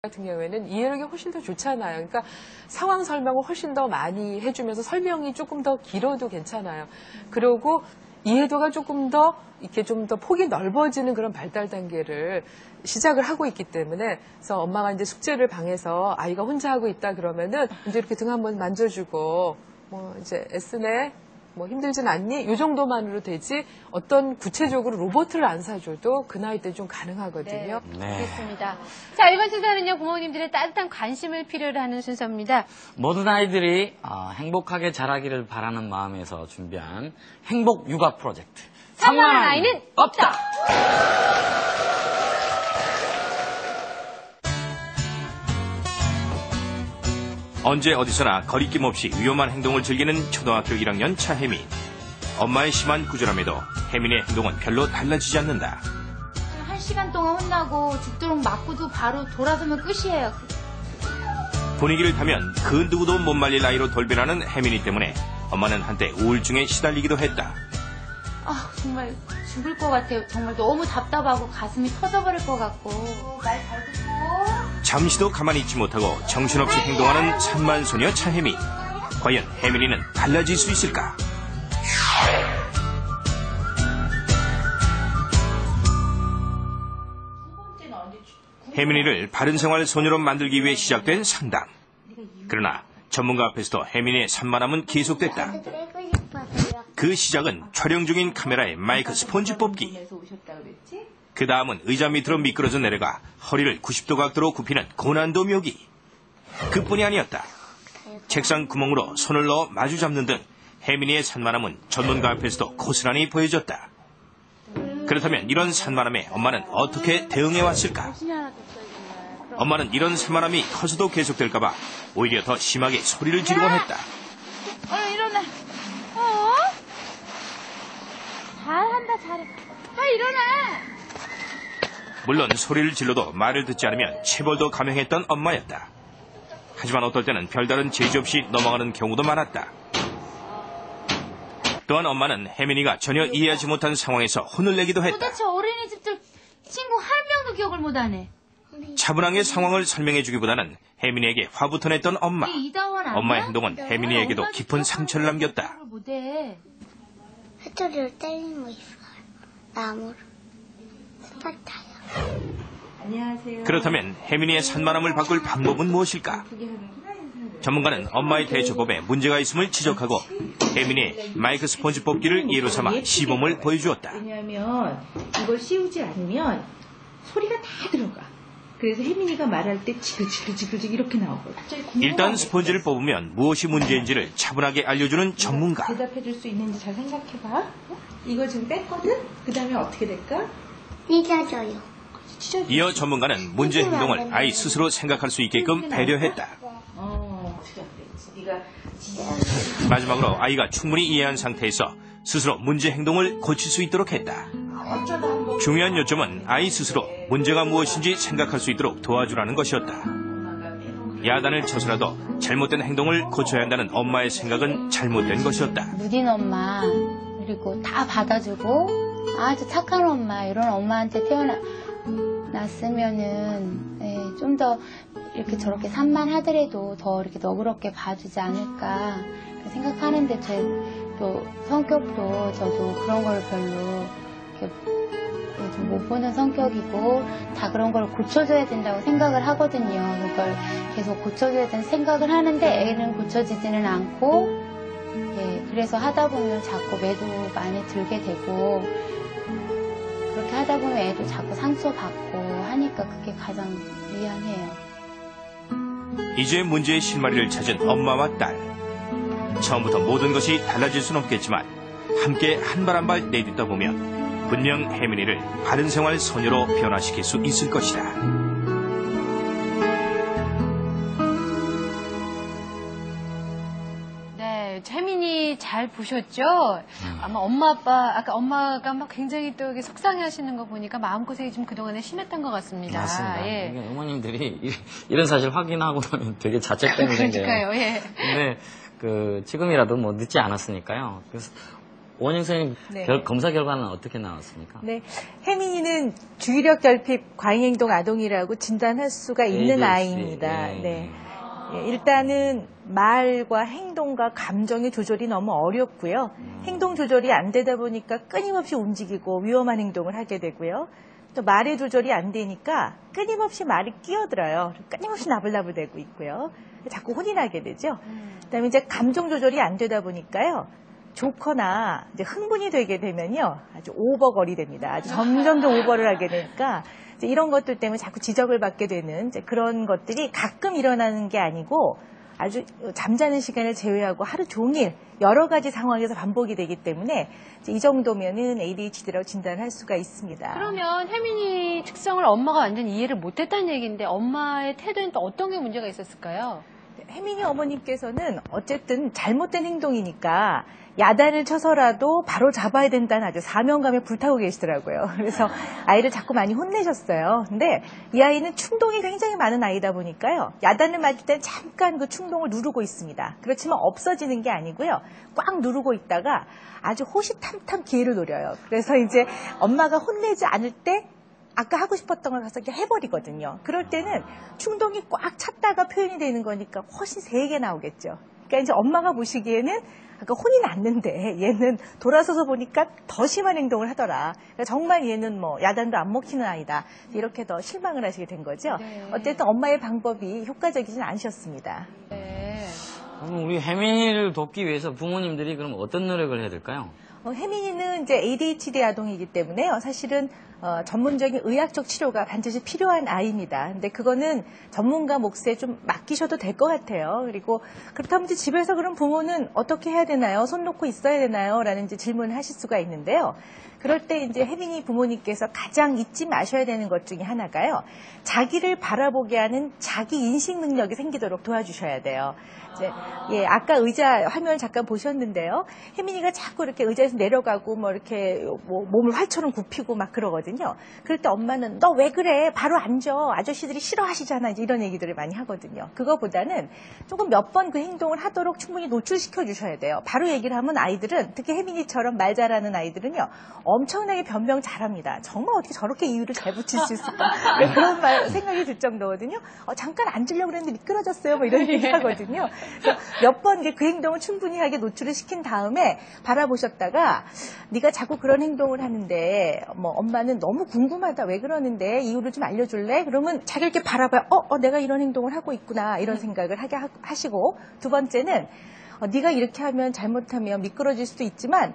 같은 경우에는 이해력이 훨씬 더 좋잖아요. 그러니까 상황 설명을 훨씬 더 많이 해주면서 설명이 조금 더 길어도 괜찮아요. 그리고 이해도가 조금 더 이렇게 좀 더 폭이 넓어지는 그런 발달 단계를 시작을 하고 있기 때문에 그래서 엄마가 이제 숙제를 방에서 아이가 혼자 하고 있다 그러면은 이제 이렇게 등 한번 만져주고 뭐 이제 애쓰네 뭐 힘들진 않니? 이 정도만으로 되지 어떤 구체적으로 로봇을 안 사줘도 그 나이 때 좀 가능하거든요. 네. 그렇습니다. 자, 이번 순서는요, 부모님들의 따뜻한 관심을 필요로 하는 순서입니다. 모든 아이들이 행복하게 자라기를 바라는 마음에서 준비한 행복 육아 프로젝트. 산만한 아이는 없다. 언제 어디서나 거리낌 없이 위험한 행동을 즐기는 초등학교 1학년 차혜민. 엄마의 심한 구절함에도 혜민의 행동은 별로 달라지지 않는다. 1시간 동안 혼나고 죽도록 맞고도 바로 돌아서면 끝이에요. 분위기를 타면 그 누구도 못 말릴 아이로 돌변하는 혜민이 때문에 엄마는 한때 우울증에 시달리기도 했다. 아, 정말 죽을 것 같아요. 정말 너무 답답하고 가슴이 터져버릴 것 같고. 말 잘 듣고. 잠시도 가만히 있지 못하고 정신없이 행동하는 산만소녀 차혜민. 과연 혜민이는 달라질 수 있을까? 혜민이를 바른생활 소녀로 만들기 위해 시작된 상담. 그러나 전문가 앞에서도 혜민이의 산만함은 계속됐다. 그 시작은 촬영 중인 카메라에 마이크 스폰지 뽑기. 그 다음은 의자 밑으로 미끄러져 내려가 허리를 90도 각도로 굽히는 고난도 묘기. 그뿐이 아니었다. 책상 구멍으로 손을 넣어 마주 잡는 등 혜민이의 산만함은 전문가 앞에서도 고스란히 보여졌다. 그렇다면 이런 산만함에 엄마는 어떻게 대응해왔을까? 엄마는 이런 산만함이 커서도 계속될까봐 오히려 더 심하게 소리를 지르곤 했다. 일어나. 잘한다, 잘해. 일어나. 물론 소리를 질러도 말을 듣지 않으면 체벌도 감행했던 엄마였다. 하지만 어떨 때는 별다른 제지 없이 넘어가는 경우도 많았다. 또한 엄마는 혜민이가 전혀 이해하지 못한 상황에서 혼을 내기도 했다. 도대체 어린이집들 친구 한 명도 기억을 못하네. 차분하게 상황을 설명해주기보다는 혜민이에게 화부터 냈던 엄마. 엄마의 행동은 혜민이에게도 깊은 상처를 남겼다. 해초리를 때리는 거 있어요. 나무로. 스파타요. 그렇다면 혜민이의 산만함을 바꿀 방법은 무엇일까? 전문가는 엄마의 대처법에 문제가 있음을 지적하고 혜민이의 마이크 스폰지 뽑기를 예로 삼아 시범을 보여주었다. 왜냐하면 이걸 씌우지 않으면 소리가 다 들어가. 그래서 혜민이가 말할 때 지글지글 이렇게 나오거든. 일단 스폰지를 뽑으면 무엇이 문제인지를 차분하게 알려주는 전문가. 대답해줄 수 있는지 잘 생각해봐. 이거 지금 뺐거든? 그 다음에 어떻게 될까? 찢어져요. 이어 전문가는 문제 행동을 아이 스스로 생각할 수 있게끔 배려했다. 마지막으로 아이가 충분히 이해한 상태에서 스스로 문제 행동을 고칠 수 있도록 했다. 중요한 요점은 아이 스스로 문제가 무엇인지 생각할 수 있도록 도와주라는 것이었다. 야단을 쳐서라도 잘못된 행동을 고쳐야 한다는 엄마의 생각은 잘못된 것이었다. 무딘 엄마, 그리고 다 받아주고 아주 착한 엄마, 이런 엄마한테 태어났으면은 좀 더 이렇게 저렇게 산만하더라도 더 이렇게 너그럽게 봐주지 않을까 생각하는데 제 또 성격도 저도 그런 걸 별로 이렇게 좀 못 보는 성격이고 다 그런 걸 고쳐줘야 된다고 생각을 하거든요. 그걸 계속 고쳐줘야 되는 생각을 하는데 애는 고쳐지지는 않고 그래서 하다 보면 자꾸 매도 많이 들게 되고 그렇게 하다 보면 애도 자꾸 상처받고 하니까 그게 가장 미안해요. 이제 문제의 실마리를 찾은 엄마와 딸. 처음부터 모든 것이 달라질 수는 없겠지만 함께 한 발 한 발 내딛다 보면 분명 혜민이를 바른생활 소녀로 변화시킬 수 있을 것이다. 네, 혜민이 잘 보셨죠? 아마 아까 엄마가 막 굉장히 또 속상해하시는 거 보니까 마음고생이 좀 그동안에 심했던 것 같습니다. 맞습니다. 예. 그러니까 어머님들이 이런 사실 확인하고 나면 되게 자책되는 생겨요. 그러니까요, 예. 근데 지금이라도 뭐 늦지 않았으니까요. 그래서 원영 선생님 네. 검사 결과는 어떻게 나왔습니까? 네, 혜민이는 주의력 결핍 과잉행동 아동이라고 진단할 수가 있는 ADHD. 아이입니다. 네. 예, 일단은 말과 행동과 감정의 조절이 너무 어렵고요. 행동 조절이 안 되다 보니까 끊임없이 움직이고 위험한 행동을 하게 되고요. 또 말의 조절이 안 되니까 끊임없이 말이 끼어들어요. 끊임없이 나불나불대고 있고요. 자꾸 혼이 나게 되죠. 그다음에 이제 감정 조절이 안 되다 보니까요. 좋거나 이제 흥분이 되게 되면요. 아주 오버걸이 됩니다. 아주 점점 더 오버를 하게 되니까 이제 이런 것들 때문에 자꾸 지적을 받게 되는 이제 그런 것들이 가끔 일어나는 게 아니고 아주 잠자는 시간을 제외하고 하루 종일 여러 가지 상황에서 반복이 되기 때문에 이제 이 정도면은 ADHD라고 진단할 수가 있습니다. 그러면 혜민이 특성을 엄마가 완전 이해를 못했다는 얘기인데 엄마의 태도는 또 어떤 게 문제가 있었을까요? 혜민이 어머님께서는 어쨌든 잘못된 행동이니까 야단을 쳐서라도 바로 잡아야 된다는 아주 사명감에 불타고 계시더라고요. 그래서 아이를 자꾸 많이 혼내셨어요. 근데 이 아이는 충동이 굉장히 많은 아이다 보니까요. 야단을 맞을 땐 잠깐 그 충동을 누르고 있습니다. 그렇지만 없어지는 게 아니고요. 꽉 누르고 있다가 아주 호시탐탐 기회를 노려요. 그래서 이제 엄마가 혼내지 않을 때 아까 하고 싶었던 걸 가서 이렇게 해버리거든요. 그럴 때는 충동이 꽉 찼다가 표현이 되는 거니까 훨씬 세게 나오겠죠. 그러니까 이제 엄마가 보시기에는 아까 혼이 났는데 얘는 돌아서서 보니까 더 심한 행동을 하더라. 그러니까 정말 얘는 뭐 야단도 안 먹히는 아이다. 이렇게 더 실망을 하시게 된 거죠. 네. 어쨌든 엄마의 방법이 효과적이진 않으셨습니다. 네. 그럼 우리 혜민이를 돕기 위해서 부모님들이 그럼 어떤 노력을 해야 될까요? 혜민이는 이제 ADHD 아동이기 때문에요. 사실은 전문적인 의학적 치료가 반드시 필요한 아이입니다. 근데 그거는 전문가 몫에 좀 맡기셔도 될 것 같아요. 그리고 그렇다면 이제 집에서 그럼 부모는 어떻게 해야 되나요? 손 놓고 있어야 되나요? 라는 이제 질문을 하실 수가 있는데요. 그럴 때 이제 혜민이 부모님께서 가장 잊지 마셔야 되는 것 중에 하나가요. 자기를 바라보게 하는 자기 인식 능력이 생기도록 도와주셔야 돼요. 이제 예, 아까 의자 화면을 잠깐 보셨는데요. 혜민이가 자꾸 이렇게 의자에서 내려가고 뭐 이렇게 뭐 몸을 활처럼 굽히고 막 그러거든요. 그럴 때 엄마는 너 왜 그래? 바로 앉아. 아저씨들이 싫어하시잖아. 이제 이런 얘기들을 많이 하거든요. 그거보다는 조금 몇 번 그 행동을 하도록 충분히 노출시켜 주셔야 돼요. 바로 얘기를 하면 아이들은 특히 혜민이처럼 말 잘하는 아이들은요. 엄청나게 변명 잘합니다. 정말 어떻게 저렇게 이유를 잘 붙일 수 있을까? 그런 생각이 들 정도거든요. 잠깐 앉으려고 그랬는데 미끄러졌어요. 뭐 이런 얘기 하거든요. 몇 번 그 행동을 충분히 하게 노출을 시킨 다음에 바라보셨다가 네가 자꾸 그런 행동을 하는데 뭐 엄마는 너무 궁금하다. 왜 그러는데 이유를 좀 알려줄래? 그러면 자기 이렇게 바라봐요. 내가 이런 행동을 하고 있구나. 이런 생각을 하게 하시고 두 번째는 네가 이렇게 하면 잘못하면 미끄러질 수도 있지만